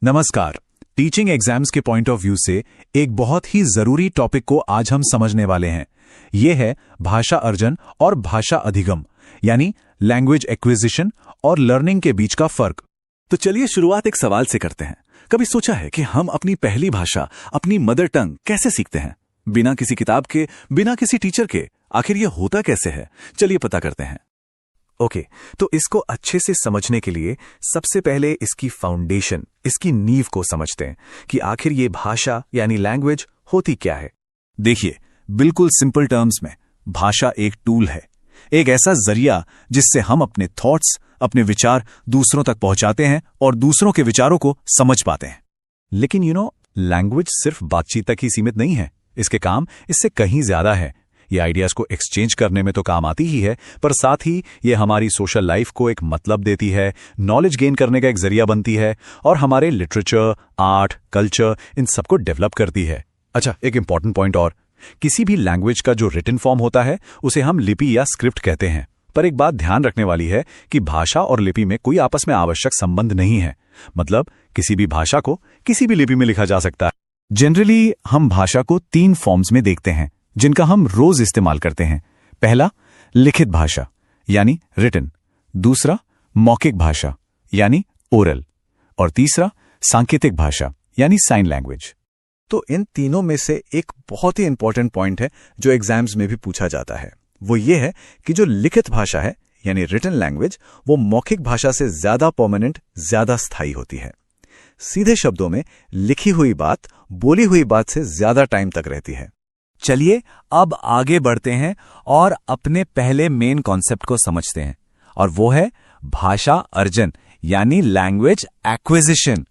नमस्कार। Teaching exams के point of view से एक बहुत ही जरूरी टॉपिक को आज हम समझने वाले हैं। यह है भाषा अर्जन और भाषा अधिगम, यानी लैंग्वेज एक्विजिशन और लर्निंग के बीच का फर्क। तो चलिए शुरुआत एक सवाल से करते हैं। कभी सोचा है कि हम अपनी पहली भाषा, अपनी मदर टंग कैसे सीखते हैं? बिना किसी किताब के, बिना किसी टीचर के। आखिर ये होता कैसे है? चलिए पता करते हैं। ओके, तो इसको अच्छे से समझने के लिए सबसे पहले इसकी फाउंडेशन, इसकी नींव को समझते हैं कि आखिर ये भाषा यानी लैंग्वेज होती क्या है। देखिए, बिल्कुल सिंपल टर्म्स में भाषा एक टूल है, एक ऐसा जरिया जिससे हम अपने थॉट्स, अपने विचार दूसरों तक पहुंचाते हैं और दूसरों के विचारों को समझ पाते हैं। लेकिन लैंग्वेज सिर्फ बातचीत तक ही सीमित नहीं है। इसके काम इससे कहीं ज्यादा है। ये आइडियाज को एक्सचेंज करने में तो काम आती ही है, पर साथ ही ये हमारी सोशल लाइफ को एक मतलब देती है, नॉलेज गेन करने का एक जरिया बनती है और हमारे लिटरेचर, आर्ट, कल्चर इन सबको डेवलप करती है। अच्छा, एक इंपॉर्टेंट पॉइंट और, किसी भी लैंग्वेज का जो रिटन फॉर्म होता है उसे हम लिपि या स्क्रिप्ट कहते हैं। पर एक बात ध्यान रखने वाली है कि भाषा और लिपि में कोई आपस में आवश्यक संबंध नहीं है। मतलब किसी भी भाषा को किसी भी लिपि में लिखा जा सकता है। जनरली हम भाषा को 3 फॉर्म्स में देखते हैं जिनका हम रोज इस्तेमाल करते हैं। पहला, लिखित भाषा यानी रिटन। दूसरा, मौखिक भाषा यानी ओरल। और तीसरा, सांकेतिक भाषा यानी साइन लैंग्वेज। तो इन तीनों में से एक बहुत ही इंपॉर्टेंट पॉइंट है जो एग्जाम्स में भी पूछा जाता है। वो ये है कि जो लिखित भाषा है यानी रिटन लैंग्वेज, वो मौखिक भाषा से ज्यादा परमानेंट, ज्यादा स्थायी होती है। सीधे शब्दों में लिखी हुई बात बोली हुई बात से ज्यादा टाइम तक रहती है। चलिए अब आगे बढ़ते हैं और अपने पहले मेन कॉन्सेप्ट को समझते हैं, और वो है भाषा अर्जन यानी लैंग्वेज एक्विजिशन।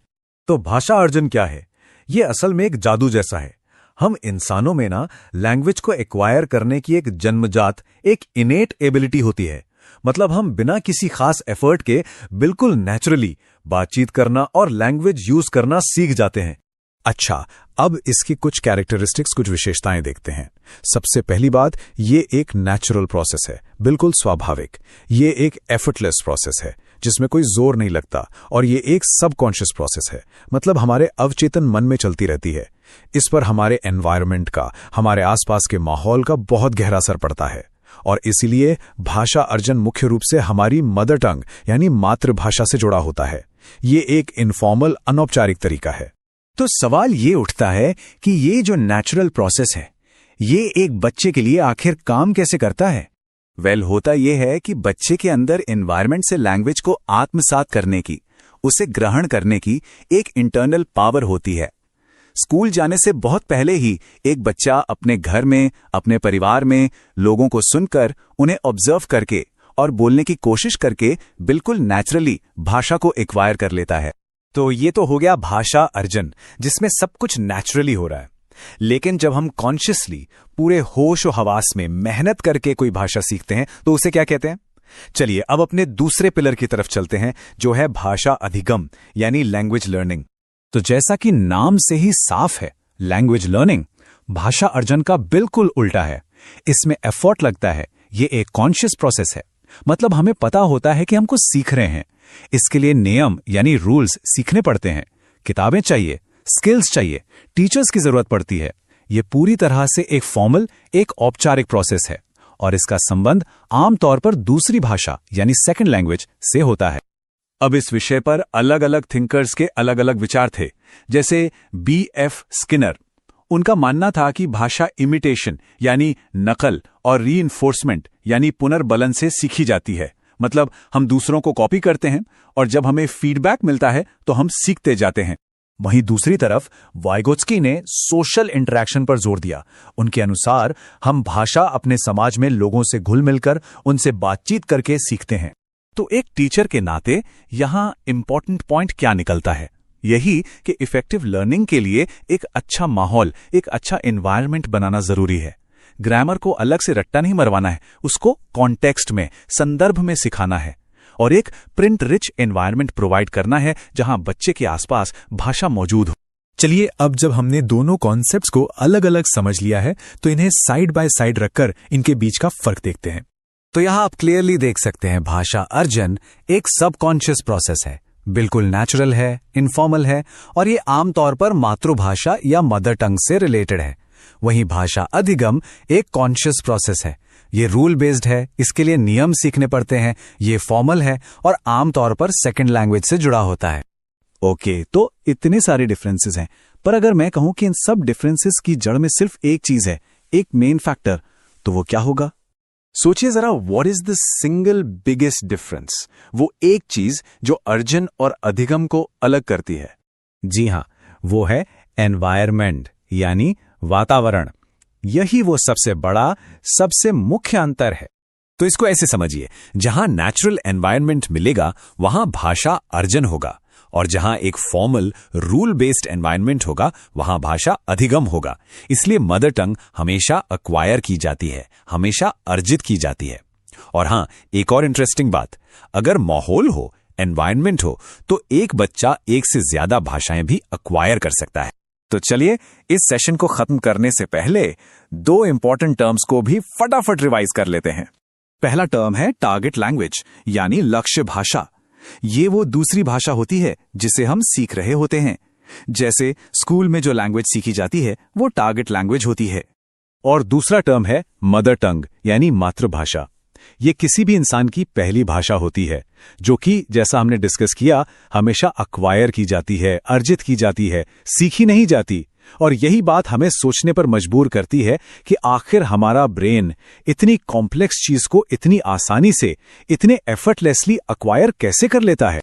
तो भाषा अर्जन क्या है? ये असल में एक जादू जैसा है। हम इंसानों में लैंग्वेज को एक्वायर करने की एक जन्मजात, एक इनेट एबिलिटी होती है। मतलब हम बिना किसी खास एफर्ट के बिल्कुल नेचुरली बातचीत करना और लैंग्वेज यूज करना सीख जाते हैं। अच्छा, अब इसकी कुछ कैरेक्टरिस्टिक्स, कुछ विशेषताएं देखते हैं। सबसे पहली बात, ये एक नेचुरल प्रोसेस है, बिल्कुल स्वाभाविक। ये एक एफर्टलेस प्रोसेस है जिसमें कोई जोर नहीं लगता, और ये एक सबकॉन्शियस प्रोसेस है। मतलब हमारे अवचेतन मन में चलती रहती है। इस पर हमारे एनवायरनमेंट का, हमारे आसपास के माहौल का बहुत गहरा असर पड़ता है। और इसीलिए भाषा अर्जन मुख्य रूप से हमारी मदर टंग यानी मातृभाषा से जुड़ा होता है। ये एक इनफॉर्मल, अनौपचारिक तरीका है। तो सवाल ये उठता है कि ये जो नेचुरल प्रोसेस है, ये एक बच्चे के लिए आखिर काम कैसे करता है? होता ये है कि बच्चे के अंदर एनवायरनमेंट से लैंग्वेज को आत्मसात करने की, उसे ग्रहण करने की एक इंटरनल पावर होती है। स्कूल जाने से बहुत पहले ही एक बच्चा अपने घर में, अपने परिवार में लोगों को सुनकर, उन्हें ऑब्जर्व करके और बोलने की कोशिश करके बिल्कुल नेचुरली भाषा को एक्वायर कर लेता है। तो ये तो हो गया भाषा अर्जन, जिसमें सब कुछ नेचुरली हो रहा है। लेकिन जब हम कॉन्शियसली, पूरे होश और हवास में मेहनत करके कोई भाषा सीखते हैं तो उसे क्या कहते हैं? चलिए अब अपने दूसरे पिलर की तरफ चलते हैं, जो है भाषा अधिगम यानी लैंग्वेज लर्निंग। तो जैसा कि नाम से ही साफ है, लैंग्वेज लर्निंग भाषा अर्जन का बिल्कुल उल्टा है। इसमें एफर्ट लगता है। ये एक कॉन्शियस प्रोसेस है। मतलब हमें पता होता है कि हमको सीख रहे हैं। इसके लिए नियम यानी रूल्स सीखने पड़ते हैं, किताबें चाहिए, स्किल्स चाहिए, टीचर्स की जरूरत पड़ती है। यह पूरी तरह से एक फॉर्मल, एक औपचारिक प्रोसेस है, और इसका संबंध आमतौर पर दूसरी भाषा यानी सेकंड लैंग्वेज से होता है। अब इस विषय पर अलग अलग थिंकर्स के अलग अलग विचार थे। जैसे B.F. स्किनर, उनका मानना था कि भाषा इमिटेशन यानी नकल और रीइंफोर्समेंट यानी पुनर्बलन से सीखी जाती है। मतलब हम दूसरों को कॉपी करते हैं और जब हमें फीडबैक मिलता है तो हम सीखते जाते हैं। वहीं दूसरी तरफ वाइगोत्स्की ने सोशल इंटरैक्शन पर जोर दिया। उनके अनुसार हम भाषा अपने समाज में लोगों से घुल मिलकर, उनसे बातचीत करके सीखते हैं। तो एक टीचर के नाते यहां इंपॉर्टेंट पॉइंट क्या निकलता है? यही कि इफेक्टिव लर्निंग के लिए एक अच्छा माहौल, एक अच्छा एनवायरनमेंट बनाना जरूरी है। ग्रामर को अलग से रट्टा नहीं मरवाना है, उसको कॉन्टेक्स्ट में, संदर्भ में सिखाना है, और एक प्रिंट रिच एनवायरनमेंट प्रोवाइड करना है जहां बच्चे के आसपास भाषा मौजूद हो। चलिए अब जब हमने दोनों कॉन्सेप्ट्स को अलग अलग समझ लिया है, तो इन्हें साइड बाय साइड रखकर इनके बीच का फर्क देखते हैं। तो यहां आप क्लियरली देख सकते हैं, भाषा अर्जन एक सबकॉन्शियस प्रोसेस है, बिल्कुल नेचुरल है, इनफॉर्मल है और ये आमतौर पर मातृभाषा या मदर टंग से रिलेटेड है। वहीं भाषा अधिगम एक कॉन्शियस प्रोसेस है। ये रूल बेस्ड है, इसके लिए नियम सीखने पड़ते हैं, ये फॉर्मल है और आमतौर पर सेकंड लैंग्वेज से जुड़ा होता है। ओके, तो इतने सारे डिफरेंसेस हैं, पर अगर मैं कहूं कि इन सब डिफरेंसेस की जड़ में सिर्फ एक चीज है, एक मेन फैक्टर, तो वो क्या होगा? सोचिए जरा, what is the single biggest difference? वो एक चीज जो अर्जुन और अधिगम को अलग करती है। जी हां, वो है एनवायरमेंट यानी वातावरण। यही वो सबसे बड़ा, सबसे मुख्य अंतर है। तो इसको ऐसे समझिए, जहां नेचुरल एनवायरनमेंट मिलेगा वहां भाषा अर्जन होगा, और जहां एक फॉर्मल रूल बेस्ड एनवायरनमेंट होगा वहां भाषा अधिगम होगा। इसलिए मदर टंग हमेशा अक्वायर की जाती है, हमेशा अर्जित की जाती है। और हां, एक और इंटरेस्टिंग बात, अगर माहौल हो, एनवायरनमेंट हो, तो एक बच्चा एक से ज्यादा भाषाएं भी अक्वायर कर सकता है। तो चलिए, इस सेशन को खत्म करने से पहले 2 इंपॉर्टेंट टर्म्स को भी फटाफट रिवाइज कर लेते हैं। पहला टर्म है टारगेट लैंग्वेज यानी लक्ष्य भाषा। ये वो दूसरी भाषा होती है जिसे हम सीख रहे होते हैं। जैसे स्कूल में जो लैंग्वेज सीखी जाती है वो टारगेट लैंग्वेज होती है। और दूसरा टर्म है मदर टंग यानी मातृभाषा। ये किसी भी इंसान की पहली भाषा होती है, जो कि जैसा हमने डिस्कस किया हमेशा अक्वायर की जाती है, अर्जित की जाती है, सीखी नहीं जाती। और यही बात हमें सोचने पर मजबूर करती है कि आखिर हमारा ब्रेन इतनी कॉम्प्लेक्स चीज को इतनी आसानी से, इतने एफर्टलेसली अक्वायर कैसे कर लेता है।